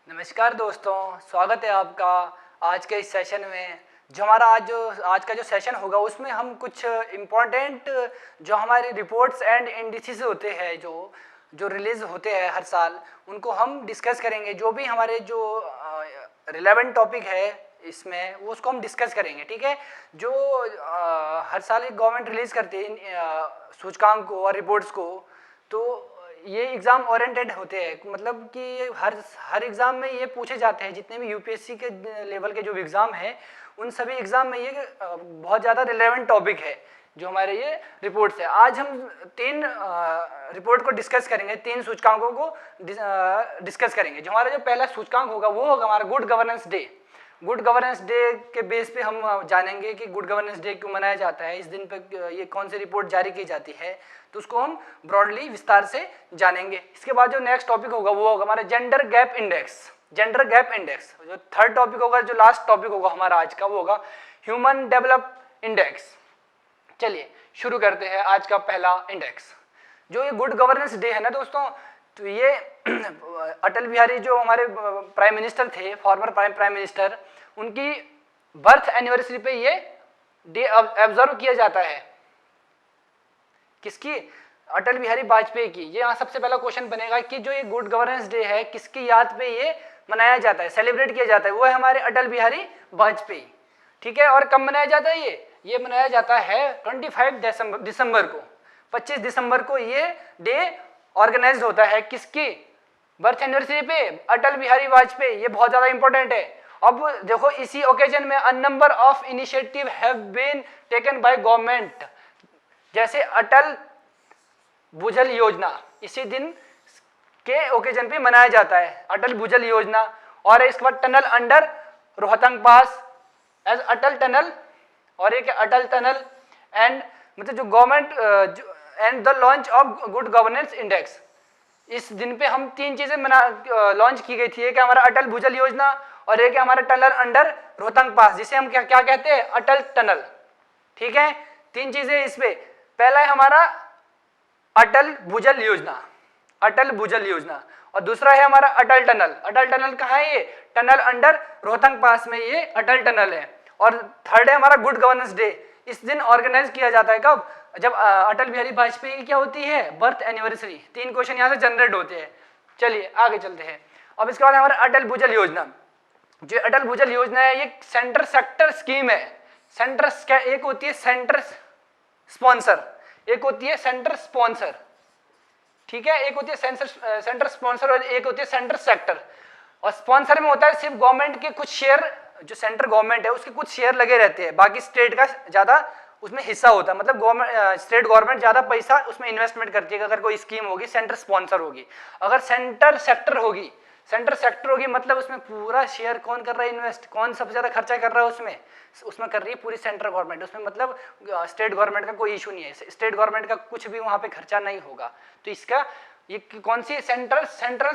नमस्कार दोस्तों, स्वागत है आपका आज के इस सेशन में। जो हमारा आज का जो सेशन होगा उसमें हम कुछ इम्पोर्टेंट जो हमारे रिपोर्ट्स एंड इंडिसेस होते हैं जो जो रिलीज़ होते हैं हर साल, उनको हम डिस्कस करेंगे। जो भी हमारे जो रिलेवेंट टॉपिक है इसमें वो उसको हम डिस्कस करेंगे, ठीक है। जो हर साल एक गवर्नमेंट रिलीज़ करती है इन सूचकांक को और रिपोर्ट्स को, तो ये एग्ज़ाम ओरिएंटेड होते हैं। मतलब कि हर एग्ज़ाम में ये पूछे जाते हैं। जितने भी यूपीएससी के लेवल के जो भी एग्ज़ाम हैं उन सभी एग्ज़ाम में ये बहुत ज़्यादा रिलेवेंट टॉपिक है जो हमारे ये रिपोर्ट्स है। आज हम तीन रिपोर्ट को डिस्कस करेंगे, तीन सूचकांकों को डिस्कस करेंगे। जो हमारा जो पहला सूचकांक होगा वो होगा हमारा good governance day. Good governance day के बेस पे हम जानेंगे कि गुड गवर्नेंस डे क्यों मनाया जाता है, इस दिन पे ये कौन सी रिपोर्ट जारी की जाती है, तो उसको हम ब्रॉडली विस्तार से जानेंगे। इसके बाद जो नेक्स्ट टॉपिक होगा वो होगा हमारा gender gap index. Gender gap index जो थर्ड टॉपिक होगा, जो लास्ट टॉपिक होगा हमारा आज का, वो होगा ह्यूमन डेवलप इंडेक्स। चलिए शुरू करते हैं आज का पहला इंडेक्स। जो ये गुड गवर्नेंस डे है ना दोस्तों, तो ये अटल बिहारी जो हमारे प्राइम मिनिस्टर थे, फॉर्मर प्राइम मिनिस्टर, उनकी बर्थ एनिवर्सरी पे ये डे ऑब्जर्व किया जाता है। किसकी? अटल बिहारी वाजपेयी की। ये यहाँ सबसे पहला क्वेश्चन बनेगा कि जो ये गुड गवर्नेंस डे है किसकी याद पे ये मनाया जाता है, सेलिब्रेट किया जाता है, वो है हमारे अटल बिहारी वाजपेयी, ठीक है। और कब मनाया जाता है ये मनाया जाता है 25 दिसंबर को। 25 दिसंबर को ये डे ऑर्गेनाइज होता है। किसकी बर्थ एनिवर्सरी पे? अटल बिहारी वाजपेयी। ये बहुत ज्यादा इंपॉर्टेंट है। अब देखो इसी ओकेजन में a number of initiative have been taken by government, जैसे अटल भूजल योजना इसी दिन के ओकेजन पे मनाया जाता है, अटल भूजल योजना। और इसके बाद टनल अंडर रोहतांग पास एज अटल टनल, और एक अटल टनल एंड मतलब जो government and the launch of good governance index. इस दिन पे हम तीन चीजें लॉन्च की गई थी। एक है हमारा अटल भूजल योजना और एक है हमारा टनल अंडर रोहतांग पास, जिसे हम क्या कहते हैं, अटल टनल, ठीक है। तीन चीजें इस पे। पहला है हमारा अटल भूजल योजना, अटल भूजल योजना, और दूसरा है हमारा अटल टनल। अटल टनल कहाँ है? ये टनल अंडर रोहतांग पास में ये अटल टनल है। और थर्ड है हमारा गुड गवर्नेंस डे। इस दिन ऑर्गेनाइज किया जाता है कब? जब अटल बिहारी वाजपेयी की क्या होती है, बर्थ एनिवर्सरी। तीन क्वेश्चन यहाँ से जनरेट होते हैं। चलिए आगे चलते हैं। अब इसके बाद हमारा अटल भूजल योजना। जो अटल भूजल योजना है ये सेंटर सेक्टर स्कीम है। एक होती है सेंटर स्पॉन्सर, एक होती है सेंटर स्पॉन्सर, ठीक है। एक होती है सेंटर स्पॉन्सर और एक होती है सेंटर सेक्टर। और स्पॉन्सर में होता है सिर्फ गवर्नमेंट के कुछ शेयर, जो सेंट्रल गवर्नमेंट है उसके कुछ शेयर लगे रहते हैं, बाकी स्टेट का ज्यादा उसमें हिस्सा होता है। मतलब गवर्नमेंट स्टेट गवर्नमेंट ज्यादा पैसा उसमें इन्वेस्टमेंट करती है अगर कोई स्कीम होगी सेंटर स्पॉन्सर होगी। अगर सेंटर सेक्टर होगी मतलब उसमें पूरा शेयर कौन कर रहा है इन्वेस्ट, कौन सबसे ज्यादा खर्चा कर रहा है उसमें कर रही है पूरी सेंट्रल गवर्नमेंट। उसमें मतलब स्टेट गवर्नमेंट का कोई इशू नहीं है, स्टेट गवर्नमेंट का कुछ भी वहां पे खर्चा नहीं होगा। तो इसका ये कौन सी सेंट्रल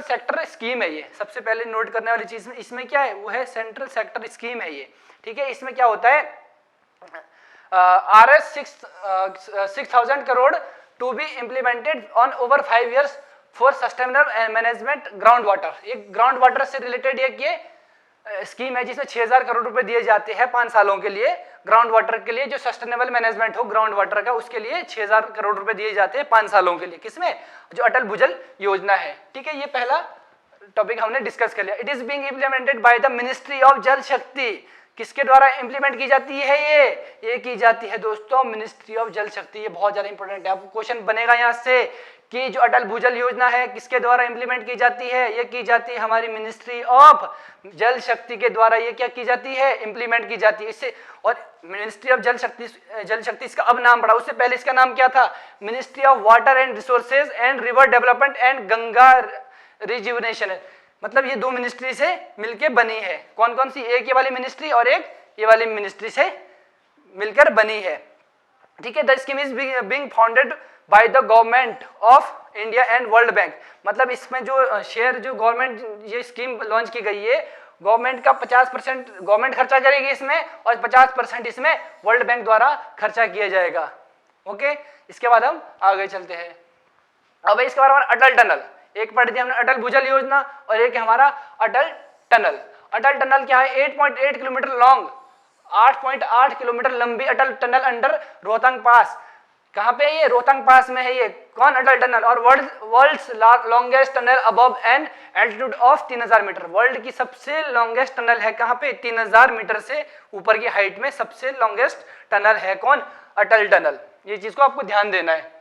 सेक्टर स्कीम है ये। सबसे पहले नोट करने वाली चीज इसमें क्या है, वो है सेंट्रल सेक्टर स्कीम है ये, ठीक है। इसमें क्या होता है, RS 6,000 crore to be implemented on over 5 years for sustainable management ground water. ये ग्राउंड वाटर से रिलेटेड ये स्कीम है जिसमें 6,000 करोड़ रुपए दिए जाते हैं 5 सालों के लिए। ग्राउंड वाटर के लिए जो सस्टेनेबल मैनेजमेंट हो ग्राउंड वाटर का, उसके लिए 6,000 करोड़ रुपए दिए जाते हैं 5 सालों के लिए। किसमें? जो अटल भूजल योजना है, ठीक है। ये पहला टॉपिक हमने डिस्कस कर लिया। It is being implemented by the ministry of जल शक्ति। किसके द्वारा इंप्लीमेंट की जाती है ये की जाती है दोस्तों मिनिस्ट्री ऑफ जल शक्ति। ये बहुत ज्यादा इंपॉर्टेंट है, आपको क्वेश्चन बनेगा यहाँ से कि जो अटल भूजल योजना है किसके द्वारा इंप्लीमेंट की जाती है, ये की जाती है हमारी मिनिस्ट्री ऑफ जल शक्ति के द्वारा। ये क्या की जाती है, इंप्लीमेंट की जाती है इससे। और मिनिस्ट्री ऑफ जल शक्ति इसका अब नाम बढ़ा, उससे पहले इसका नाम क्या था, ministry of water and resources and river development and Ganga rejuvenation. मतलब ये दो मिनिस्ट्री से मिलकर बनी है। कौन कौन सी? एक ये वाली मिनिस्ट्री और एक ये वाली मिनिस्ट्री से मिलकर बनी है, ठीक है। The scheme is being founded by the government of India and world bank. मतलब इसमें जो शेयर जो गवर्नमेंट ये स्कीम लॉन्च की गई है, गवर्नमेंट का 50% गवर्नमेंट खर्चा करेगी इसमें और 50% इसमें वर्ल्ड बैंक द्वारा खर्चा किया जाएगा, ओके। इसके बाद हम आगे चलते हैं। अब इसके बाद हमारा अटल टनल। एक पढ़ी थी हमने अटल भूजल योजना और एक है हमारा अटल टनल। अटल टनल क्या है, 8.8 किलोमीटर लॉन्ग, 8.8 किलोमीटर लंबी Atal tunnel under Rohtang pass. कहाँ पे ये, रोहतांग पास में है ये कौन, अटल टनल। और world's longest tunnel above an altitude of 3000 metre, world की सबसे लॉन्गेस्ट टनल है कहाँ पे, 3000 मीटर से ऊपर की हाइट में सबसे लॉन्गेस्ट टनल है कौन, अटल टनल। ये चीज को आपको ध्यान देना है।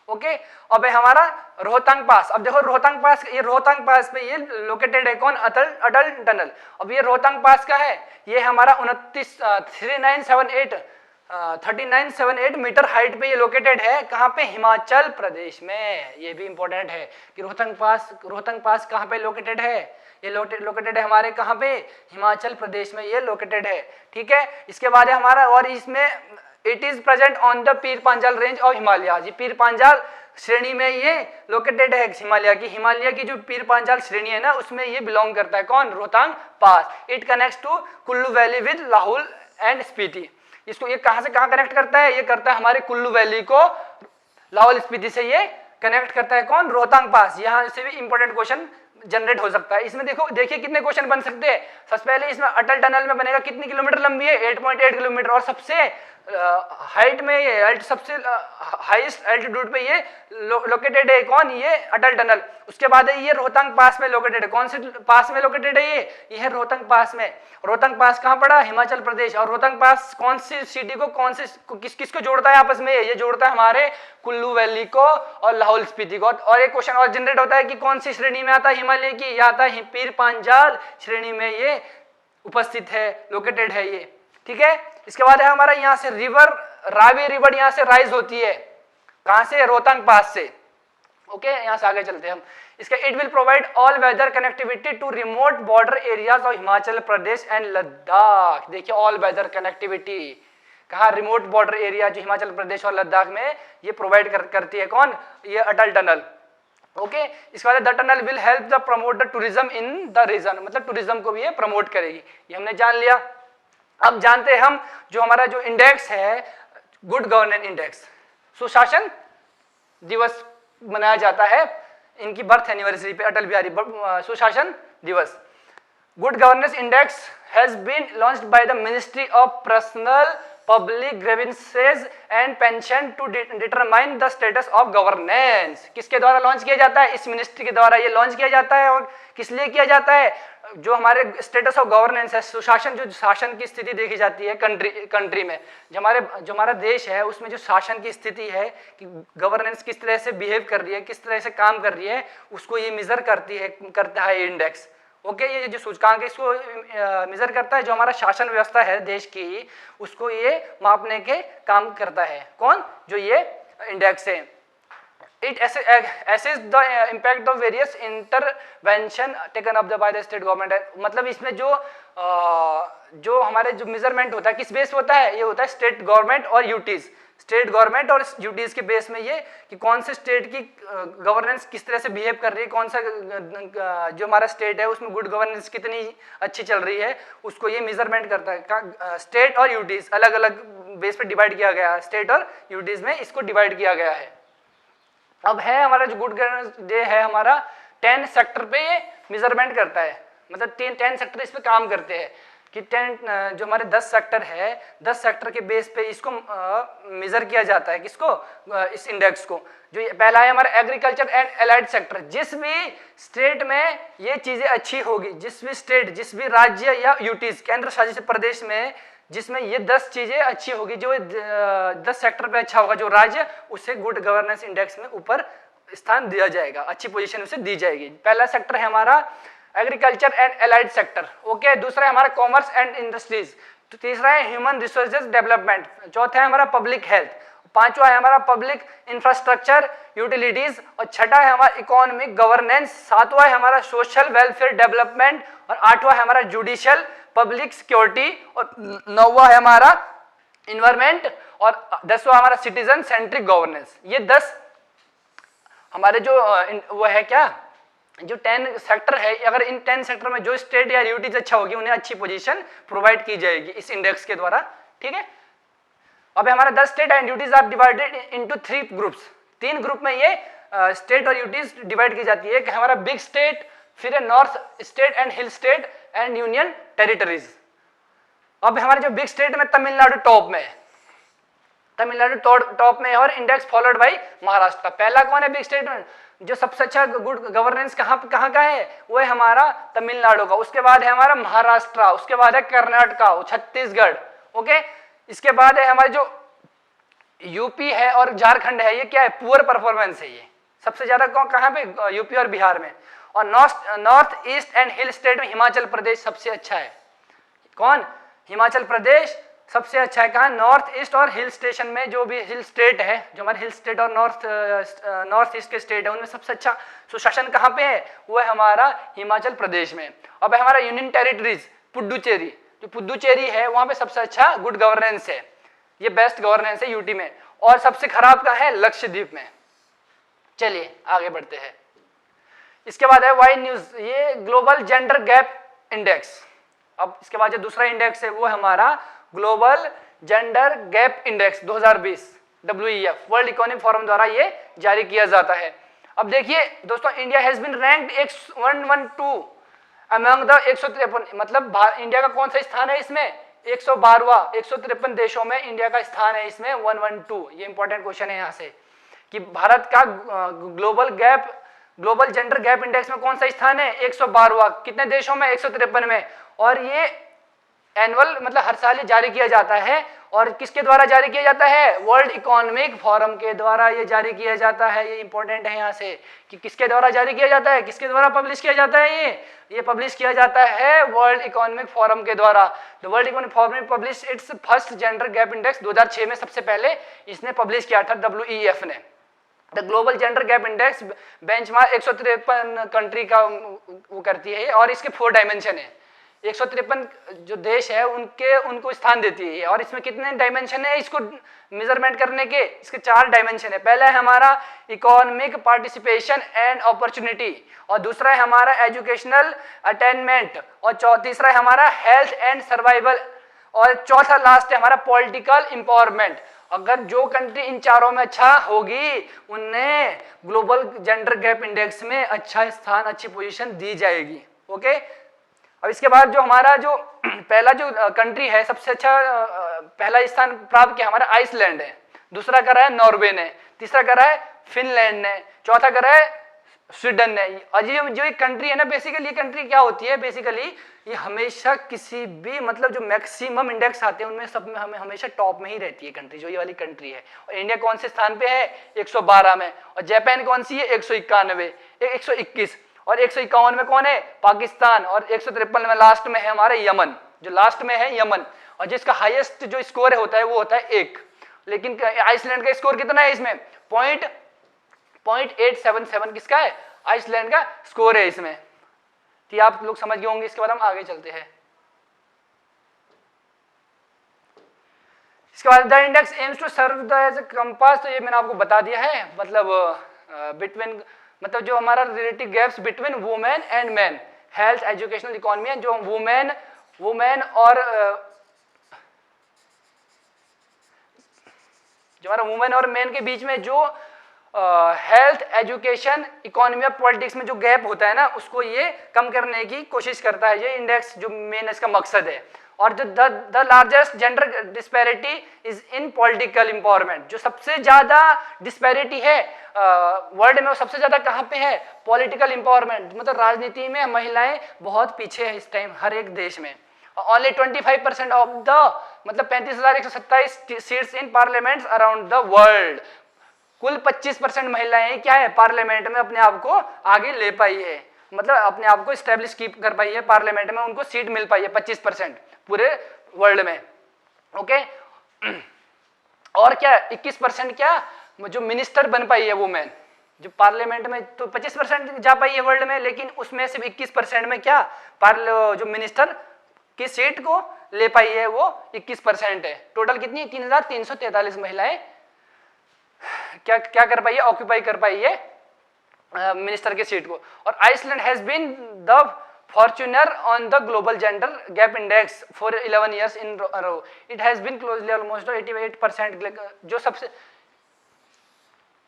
ओके, अब है हमारा रोहतांग पास। अब देखो रोहतांग पास, ये रोहतांग पास पे ये लोकेटेड है कौन, अटल टनल। अब ये रोहतांग पास का है, ये हमारा 3978 मीटर हाइट पे ये लोकेटेड है। कहाँ पे, हिमाचल प्रदेश में। ये भी इंपॉर्टेंट है कि रोहतांग पास कहाँ पे लोकेटेड है, ये लोकेटेड है हमारे कहाँ पे, हिमाचल प्रदेश में ये लोकेटेड है। ठीक है, इसके बाद है हमारा, और इसमें it is present on the Pir Panchal range of Himalaya. ये पीर पांचाल श्रेणी में ये लोकेटेड है हिमालय की जो पीर पांचाल श्रेणी है ना, उसमें ये बिलोंग करता है कौन, Rohtang pass. It connects to Kullu valley with Lahaul and Spiti. इसको ये कहां से कहां कनेक्ट करता है, ये करता है हमारे कुल्लू वैली को लाहौल स्पीति से ये कनेक्ट करता है कौन, रोहतांग पास। यहां से भी इंपॉर्टेंट क्वेश्चन जनरेट हो सकता है। इसमें देखिए कितने क्वेश्चन बन सकते हैं। सबसे पहले इसमें अटल टनल में बनेगा, कितनी किलोमीटर लंबी है, 8.8 किलोमीटर, और सबसे हाइट में ये सबसे हाईएस्ट एल्टीट्यूड पे ये लोकेटेड है कौन, ये अटल टनल। उसके बाद है ये रोहतांग पास में लोकेटेड है, कौन से पास में लोकेटेड है, ये है रोहतांग पास में। रोहतांग पास कहाँ पड़ा, हिमाचल प्रदेश। और रोहतांग पास कौन सी सिटी को, कौन से किसको जोड़ता है आपस में, ये जोड़ता है हमारे कुल्लू वैली को और लाहौल स्पीति को। और एक क्वेश्चन और जनरेट होता है कि कौन सी श्रेणी में आता है हिमालय की, यह आता है पीर पांचाल श्रेणी में ये उपस्थित है, लोकेटेड है ये। ठीक है, इसके बाद है हमारा यहाँ से रिवर, रावी रिवर यहाँ से राइज होती है, कहां से, रोहतांग पास से। ओके, यहाँ से आगे चलते हैं हम। इसका it will provide all weather connectivity to remote border areas of Himachal Pradesh and Ladakh. देखिए ऑल वेदर कनेक्टिविटी कहा, रिमोट बॉर्डर एरिया जो हिमाचल प्रदेश और लद्दाख में ये प्रोवाइड करती है कौन, ये अटल टनल। ओके, इसके बाद the tunnel will help the promote the tourism in the region, मतलब टूरिज्म को भी ये प्रमोट करेगी, ये हमने जान लिया। अब जानते हैं हम जो हमारा जो इंडेक्स है, गुड गवर्नेंस इंडेक्स, सुशासन दिवस मनाया जाता है इनकी बर्थ एनिवर्सरी पे, अटल बिहारी सुशासन दिवस। Good governance index has been launched by the ministry of personnel public grievances and pension to determine the status of governance. किसके द्वारा लॉन्च किया जाता है, इस मिनिस्ट्री के द्वारा ये लॉन्च किया जाता है। और किस लिए किया जाता है, जो हमारे स्टेटस ऑफ गवर्नेंस है, सुशासन, जो शासन की स्थिति देखी जाती है कंट्री में, जो हमारा देश है उसमें जो शासन की स्थिति है कि गवर्नेंस किस तरह से बिहेव कर रही है, किस तरह से काम कर रही है, उसको ये मेजर करता है इंडेक्स। ओके, ये जो सूचकांक है इसको मेजर करता है, जो हमारा शासन व्यवस्था है देश की, उसको ये मापने के काम करता है कौन, जो ये इंडेक्स है। It assesses the impact of various intervention taken up by the state government। मतलब इसमें जो हमारे जो मेजरमेंट होता है किस बेस होता है, ये होता है स्टेट गवर्नमेंट और यूटीज, स्टेट गवर्नमेंट और यूटीज के बेस में ये कि कौन से स्टेट की गवर्नेंस किस तरह से बिहेव कर रही है, कौन सा जो हमारा स्टेट है उसमें गुड गवर्नेंस कितनी अच्छी चल रही है, उसको ये मेजरमेंट करता है। स्टेट और यूटीज अलग अलग बेस पे डिवाइड किया गया है, स्टेट और यूटीज में इसको डिवाइड किया गया है। अब है हमारा जो गुड गवर्नेंस डे है हमारा 10 सेक्टर पे ये मेजरमेंट करता है, मतलब 10 सेक्टर इस पे काम करते हैं कि 10 जो हमारे 10 सेक्टर है, 10 सेक्टर के बेस पे इसको मेजर किया जाता है, किसको, इस इंडेक्स को। जो पहला है हमारा एग्रीकल्चर एंड एलाइड सेक्टर, जिस भी स्टेट में ये चीजें अच्छी होगी, जिस भी स्टेट, जिस भी राज्य या यूटीज केंद्र शासित प्रदेश में जिसमें ये 10 चीजें अच्छी होगी, जो 10 सेक्टर पे अच्छा होगा जो राज्य, उसे गुड गवर्नेंस इंडेक्स में ऊपर स्थान दिया जाएगा, अच्छी पोजीशन उसे दी जाएगी। पहला सेक्टर है हमारा agriculture and allied sector. Okay, दूसरा है हमारा कॉमर्स एंड इंडस्ट्रीज, तो तीसरा है ह्यूमन रिसोर्सेज डेवलपमेंट, चौथा है हमारा पब्लिक हेल्थ, पांचवा है हमारा पब्लिक इंफ्रास्ट्रक्चर यूटिलिटीज, और छठा है हमारा इकोनॉमिक गवर्नेंस, सातवां है हमारा सोशल वेलफेयर डेवलपमेंट, और आठवां है हमारा जुडिशियल पब्लिक सिक्योरिटी, और नौवां है हमारा इन्वायरमेंट, और 10वां हमारा सिटीजन सेंट्रिक गवर्नेंस। ये 10 हमारे जो वो है क्या, जो 10 सेक्टर है, अगर इन 10 सेक्टर में जो स्टेट या यूटीज अच्छा होगी उन्हें अच्छी पोजीशन प्रोवाइड की जाएगी इस इंडेक्स के द्वारा। ठीक है, अब हमारा 10 state and UTs are divided into 3 groups, 3 group में ये स्टेट और यूटीज डिवाइड की जाती है। एक हमारा बिग स्टेट, फिर है north state and hill state and union territories. अब हमारे जो बिग स्टेट में तमिलनाडु टॉप में है, तमिलनाडु टॉप में है और इंडेक्स फॉलोड बाई महाराष्ट्र। पहला कौन है बिग स्टेट में? जो सबसे अच्छा गुड गवर्नेंस कहाँ का है, वो है हमारा तमिलनाडु का। उसके बाद है हमारा महाराष्ट्र, उसके बाद है कर्नाटका, छत्तीसगढ़। ओके, इसके बाद है हमारे जो यूपी है और झारखंड है, ये क्या है, पुअर परफॉर्मेंस है। ये सबसे ज्यादा कहाँ पे, यूपी और बिहार में। और north east and hill state में हिमाचल प्रदेश सबसे अच्छा है। कौन? हिमाचल प्रदेश सबसे अच्छा है। कहाँ? नॉर्थ ईस्ट और हिल स्टेशन में, जो भी हिल स्टेट है, जो हमारे हिल स्टेट और नॉर्थ ईस्ट के स्टेट है, उनमें सबसे अच्छा सुशासन कहाँ पे है, वो है हमारा हिमाचल प्रदेश में। अब हमारा यूनियन टेरिटरीज पुडुचेरी, जो पुडुचेरी है वहां पे सबसे अच्छा गुड गवर्नेंस है, ये बेस्ट गवर्नेंस है यूटी में। और सबसे खराब का है लक्षद्वीप में। चलिए आगे बढ़ते हैं। इसके बाद है वाई न्यूज, ये ग्लोबल जेंडर गैप इंडेक्स। अब इसके बाद जो दूसरा इंडेक्स है वो है हमारा global gender gap index 2020, WEF world economic forum द्वारा ये जारी किया जाता है। अब देखिए दोस्तों, India has been ranked 112 among the 153, मतलब इंडिया का कौन सा स्थान है इसमें, 112वां। 153 देशों में इंडिया का स्थान है इसमें 112। ये इंपॉर्टेंट क्वेश्चन है यहाँ से कि भारत का ग्लोबल जेंडर गैप इंडेक्स में कौन सा स्थान है, 112वां। कितने देशों में? 153 में। और ये एनुअल मतलब हर साल ये जारी किया जाता है। और किसके द्वारा जारी किया जाता है? वर्ल्ड इकोनॉमिक फोरम के द्वारा ये जारी किया जाता है। ये इंपॉर्टेंट है यहाँ से कि किसके द्वारा जारी किया जाता है, किसके द्वारा पब्लिश किया जाता है। ये पब्लिश किया जाता है वर्ल्ड इकोनॉमिक फोरम के द्वारा। The world economic forum publish it's first gender gap index 2006 में सबसे पहले इसने पब्लिश किया था, WEF ने। The global gender gap index benchmark 153 country का वो करती है और इसके 4 डायमेंशन है। 153 जो देश है उनको स्थान देती है। और इसमें कितने डायमेंशन है इसको मेजरमेंट करने के? इसके 4 डायमेंशन है। पहला है हमारा इकोनॉमिक पार्टिसिपेशन एंड अपॉर्चुनिटी, और दूसरा है हमारा एजुकेशनल अटेनमेंट, और तीसरा है हमारा हेल्थ एंड सर्वाइवल, और चौथा लास्ट है हमारा पॉलिटिकल एम्पावरमेंट। अगर जो कंट्री इन चारों में अच्छा होगी उन्हें ग्लोबल जेंडर गैप इंडेक्स में अच्छा स्थान, अच्छी पोजीशन दी जाएगी। ओके, अब इसके बाद जो हमारा जो पहला जो कंट्री है सबसे अच्छा पहला स्थान प्राप्त किया हमारा आइसलैंड है, दूसरा करा है नॉर्वे ने, तीसरा करा है फिनलैंड ने, चौथा करा है स्वीडन ने। और ये जो एक कंट्री है ना, बेसिकली ये कंट्री क्या होती है, बेसिकली ये हमेशा किसी भी मतलब जो मैक्सिमम इंडेक्स आते हैं उनमें सब में हमें हमेशा टॉप में ही रहती है कंट्री, जो ये वाली कंट्री है। और इंडिया कौन से स्थान पे है? 112 में। और जापान कौन सी है? 191, 121, और 151 में कौन है? पाकिस्तान। और 153 में लास्ट में है हमारा यमन, जो लास्ट में है यमन। और जिसका हाईएस्ट जो स्कोर होता है वो होता है 1। लेकिन आइसलैंड का स्कोर कितना है इसमें? 0.877 किसका है? आइसलैंड का स्कोर है इसमें। तो आप लोग समझ गए होंगे। इसके बाद हम आगे चलते हैं। इसके बाद the index aims to serve the as a compass, तो ये मैंने आपको बता दिया है, मतलब बिटवीन मतलब जो हमारा relative gaps between women and man, health, educational, economy, जो वुमेन और जो हमारा वुमेन और मैन के बीच में जो हेल्थ, एजुकेशन, इकोनॉमी और पॉलिटिक्स में जो गैप होता है ना, उसको ये कम करने की कोशिश करता है ये इंडेक्स, जो मेन इसका मकसद है। और जो the largest gender disparity is in political empowerment, जो सबसे ज्यादा डिस्पैरिटी है वर्ल्ड में, वो सबसे ज्यादा कहाँ पे है? पॉलिटिकल एम्पावरमेंट, मतलब राजनीति में महिलाएं बहुत पीछे है इस टाइम हर एक देश में। ओनली 25% ऑफ द मतलब 35,127 seats in parliaments around the world. कुल 25% महिलाएं क्या है? पार्लियामेंट में अपने आप को आगे ले पाई है, मतलब अपने आप को स्टैब्लिश कीप कर पाई है पार्लियामेंट में, उनको सीट मिल पाई है 25% पूरे वर्ल्ड में। ओके, और क्या 21% क्या जो मिनिस्टर बन पाई है वुमेन, जो पार्लियामेंट में तो 25% जा पाई है वर्ल्ड में, लेकिन उसमें सिर्फ 21% में क्या जो मिनिस्टर की सीट को ले पाई है वो 21% है। टोटल कितनी? 3,343 महिलाएं क्या कर पाई है? ऑक्यूपाई कर पाई है मिनिस्टर के सीट को। और Iceland has been the frontrunner on the global gender gap index for 11 years in a row. It has been closely almost 88%, जो सबसे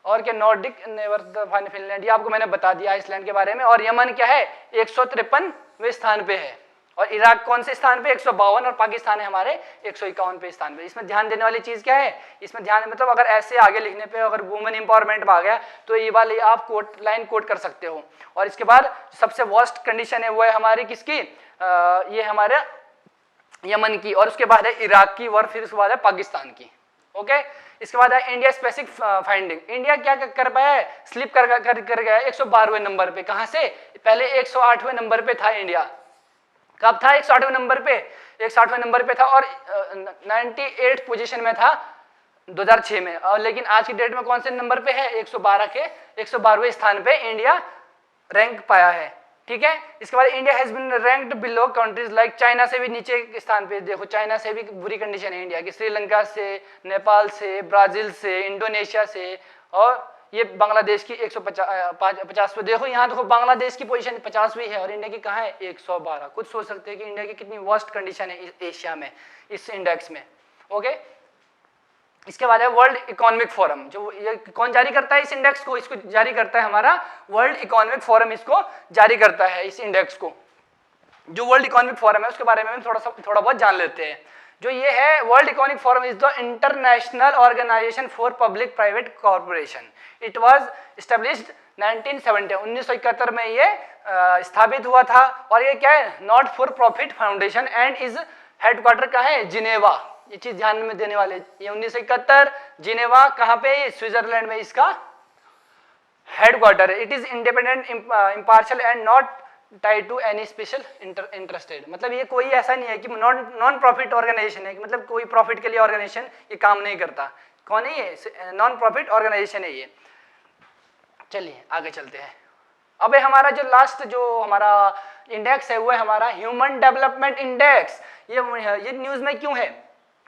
और क्या नॉर्डिक नेदरलैंड फिनलैंड, ये आपको मैंने बता दिया आइसलैंड के बारे में। और यमन क्या है 153वें स्थान पे है, और इराक कौन से स्थान पे 152, और पाकिस्तान है हमारे 151वें स्थान पे। इसमें ध्यान देने वाली चीज क्या है, इसमें ध्यान मतलब अगर ऐसे आगे लिखने पे अगर वुमेन एम्पावरमेंट में आ गया तो ये वाली आप कोट लाइन कोट कर सकते हो। और इसके बाद सबसे वर्स्ट कंडीशन है वो है हमारी किसकी, ये हमारे यमन की, और उसके बाद है इराक की, और फिर उसके बाद है पाकिस्तान की। ओके, इसके बाद है इंडिया स्पेसिफिक फाइंडिंग। इंडिया क्या कर पाया है, स्लिप कर गया 112वें नंबर पे। कहां से, पहले 108वें नंबर पे था इंडिया। कब था 108वें नंबर पे, 108वें नंबर पे था, और 98 पोजीशन में था 2006 में। और लेकिन आज की डेट में कौन से नंबर पे है, 112 के 112वें स्थान पे इंडिया रैंक पाया है। ठीक है, इसके बाद India has been ranked below countries like, China से भी नीचे के स्थान पे, देखो चाइना से भी बुरी कंडीशन है इंडिया की, श्रीलंका से, नेपाल से, ब्राजील से, इंडोनेशिया से, और ये बांग्लादेश की 150 पे। देखो यहाँ देखो बांग्लादेश की पोजीशन 50वीं है और इंडिया की कहाँ है 112। खुद सोच सकते हैं कि इंडिया की कितनी वर्स्ट कंडीशन है एशिया में इस इंडेक्स में। ओके, इसके बाद है वर्ल्ड इकोनॉमिक फोरम, जो ये कौन जारी करता है इस इंडेक्स को, इसको जारी करता है हमारा वर्ल्ड इकोनॉमिक फोरम, इसको जारी करता है इस इंडेक्स को। जो वर्ल्ड इकोनॉमिक फोरम है उसके बारे में हम थोड़ा बहुत जान लेते हैं। जो ये है world economic forum is the international organisation for public private corporation. It was established 1971 में ये स्थापित हुआ था, और ये क्या है not for profit foundation and is headquarter कहाँ है, जिनेवा। ये चीज ध्यान में देने वाले, ये 1971 जिनेवा कहाँ पे, स्विट्जरलैंड में इसका हेडक्वार्टर है। It is independent, impartial and not tied to any special interested. मतलब ये कोई ऐसा नहीं है कि नॉन प्रॉफिट ऑर्गेनाइजेशन है, मतलब कोई प्रॉफिट के लिए ऑर्गेनाइजेशन ये काम नहीं करता। कौन है ये, नॉन प्रॉफिट ऑर्गेनाइजेशन है ये। चलिए आगे चलते हैं। अब हमारा जो लास्ट जो हमारा इंडेक्स है वो है हमारा ह्यूमन डेवलपमेंट इंडेक्स। ये न्यूज में क्यों है,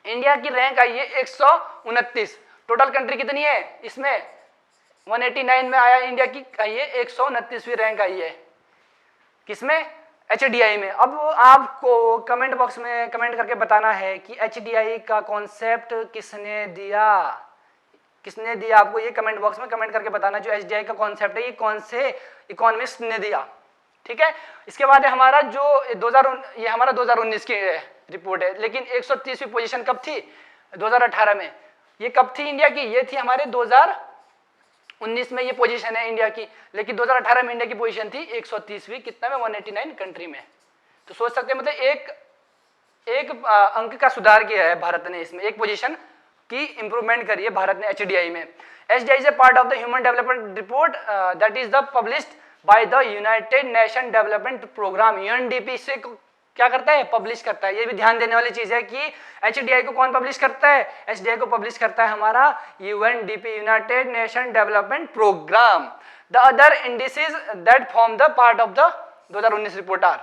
इंडिया की रैंक आई है 129। टोटल कंट्री कितनी है इसमें 189 में आया, इंडिया की आई है 129वीं रैंक आई है किसमें, HDI में। अब आपको कमेंट बॉक्स में कमेंट करके बताना है कि HDI का कॉन्सेप्ट किसने दिया, किसने दिया आपको, ये कमेंट बॉक्स में कमेंट करके बताना जो HDI का कॉन्सेप्ट है ये कौन से इकोनॉमिस्ट ने दिया। ठीक है, इसके बाद हमारा जो ये हमारा 2019 की रिपोर्ट है, लेकिन 130वीं पोजीशन कब थी 2018 में, ये कब थी इंडिया की, ये थी हमारे 2019 में ये पोजीशन है इंडिया की, लेकिन 2018 में इंडिया की पोजीशन थी 130वीं, कितना में 189 कंट्री में। तो सोच सकते हैं मतलब एक अंक का सुधार किया है भारत ने, इसमें एक पोजीशन की इंप्रूवमेंट करी है भारत ने HDI में। HDI is a part of the human development report that is the published by the United Nation development programme, UNDP से क्या करता है, पब्लिश करता है। ये भी ध्यान देने वाली चीज है कि HDI को कौन पब्लिश करता है, HDI को पब्लिश करता है हमारा UNDP, United Nation development programme. The other indices that form the part of the 2019 report are,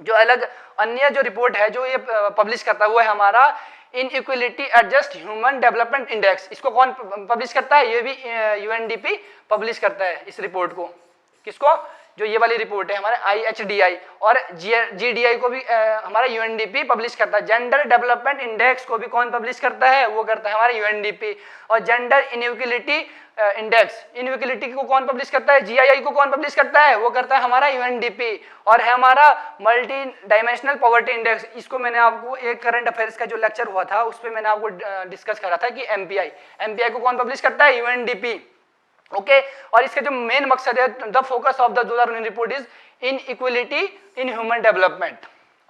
जो अलग अन्य जो रिपोर्ट है जो ये पब्लिश करता है वो है हमारा inequality adjust human development index. इसको कौन पब्लिश करता है, ये भी UNDP पब्लिश करता है इस रिपोर्ट को। किसको, जो ये वाली रिपोर्ट है हमारे IHDI, और GDI को भी हमारा UNDP पब्लिश करता है। जेंडर डेवलपमेंट इंडेक्स को भी कौन पब्लिश करता है, वो करता है हमारा UNDP। और जेंडर इनइक्वालिटी इंडेक्स, इनइक्वालिटी को कौन पब्लिश करता है, GII को कौन पब्लिश करता है, वो करता है हमारा UNDP। और है हमारा मल्टी डायमेंशनल पॉवर्टी इंडेक्स, इसको मैंने आपको एक करंट अफेयर्स का जो लेक्चर हुआ था उस पर मैंने आपको डिस्कस करा था कि MPI को कौन पब्लिश करता है, UNDP। ओके, और इसका जो मेन मकसद है, the focus of the 2019 report is in equality in human development,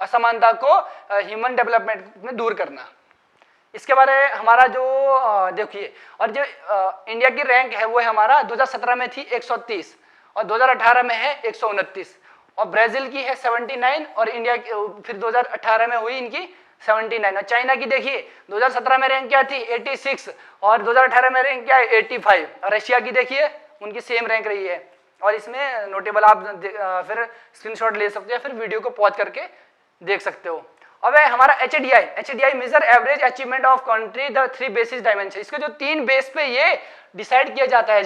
असमानता को ह्यूमन डेवलपमेंट में दूर करना। इसके बारे हमारा जो देखिए, और जो इंडिया की रैंक है वो है हमारा 2017 में थी 130 और 2018 में है 129, और ब्राजील की है 79 और इंडिया फिर 2018 में हुई इनकी 79। और चाइना की देखिए 2017 में रैंक क्या थी 86 और 2018 में रैंक क्या है 85। और रशिया की देखिए उनकी सेम रैंक रही है। और इसमें नोटेबल आप फिर स्क्रीनशॉट ले सकते हो, फिर वीडियो को पॉज करके देख सकते हो। अब है हमारा HDI major average achievement of country the 3 basis dimension. इसके जो 3 बेस पे ये डिसाइड किया जाता है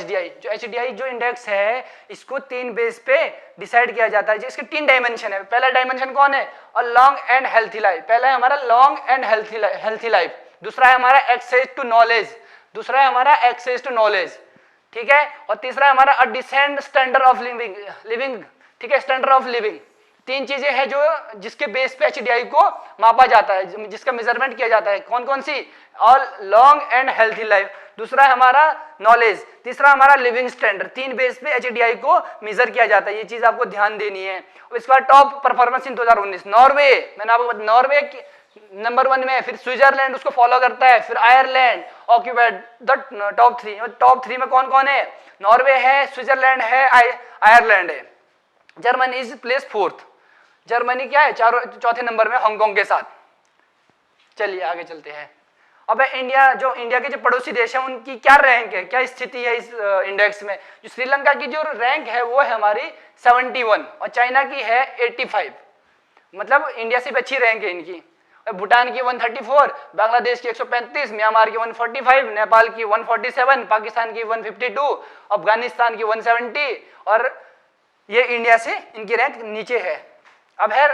HDI जो इंडेक्स है इसको 3 बेस पे डिसाइड किया जाता है। इसके 3 डायमेंशन है। पहला डायमेंशन कौन है, और लॉन्ग एंड हेल्थी लाइफ। पहला है हमारा लॉन्ग एंड हेल्थी लाइफ, दूसरा है हमारा एक्सेस टू नॉलेज, दूसरा है हमारा एक्सेस टू नॉलेज, ठीक है। और तीसरा हमारा a decent standard of living, ठीक है, स्टैंडर्ड ऑफ लिविंग। तीन चीजें हैं जो जिसके बेस पे एचडीआई को मापा जाता है, जिसका मेजरमेंट किया जाता है। कौन कौन सी? All long and healthy life, दूसरा है हमारा नॉलेज, तीसरा हमारा लिविंग स्टैंडर्ड। तीन बेस पे एचडीआई को मेजर किया जाता है, ये चीज आपको ध्यान देनी है। और इसके बाद टॉप परफॉर्मेंस इन 2019 नॉर्वे, मैंने आपको नॉर्वे नंबर 1 में, फिर स्विट्जरलैंड उसको फॉलो करता है, फिर Ireland occupied the top 3। Top 3 में कौन कौन है? नॉर्वे है, स्विट्जरलैंड है, आयरलैंड है। Germany is place 4th, Germany क्या है? चौथे नंबर में हांगकांग के साथ। चलिए आगे चलते हैं। अब इंडिया, जो इंडिया के जो पड़ोसी देश है उनकी क्या रैंक है, क्या स्थिति है इस इंडेक्स में? जो श्रीलंका की जो रैंक है वो है हमारी 71 और चाइना की है 85, मतलब इंडिया से भी अच्छी रैंक है इनकी। भूटान की 134, बांग्लादेश की 135, म्यांमार की 145, नेपाल की 147, पाकिस्तान की 152, अफगानिस्तान की 170 और ये इंडिया से इनकी रैंक नीचे है। अब है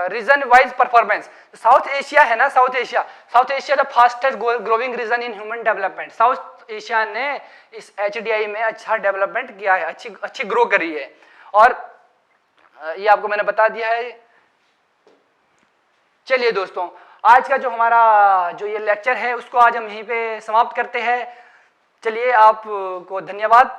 region wise performance. South Asia है ना, South Asia the fastest growing region in human development. South Asia ने इस एचडीआई में अच्छा डेवलपमेंट किया है, अच्छी ग्रो करी है। और ये आपको मैंने बता दिया है। चलिए दोस्तों, आज का जो हमारा जो ये लेक्चर है उसको आज हम यहीं पे समाप्त करते हैं। चलिए आपको धन्यवाद।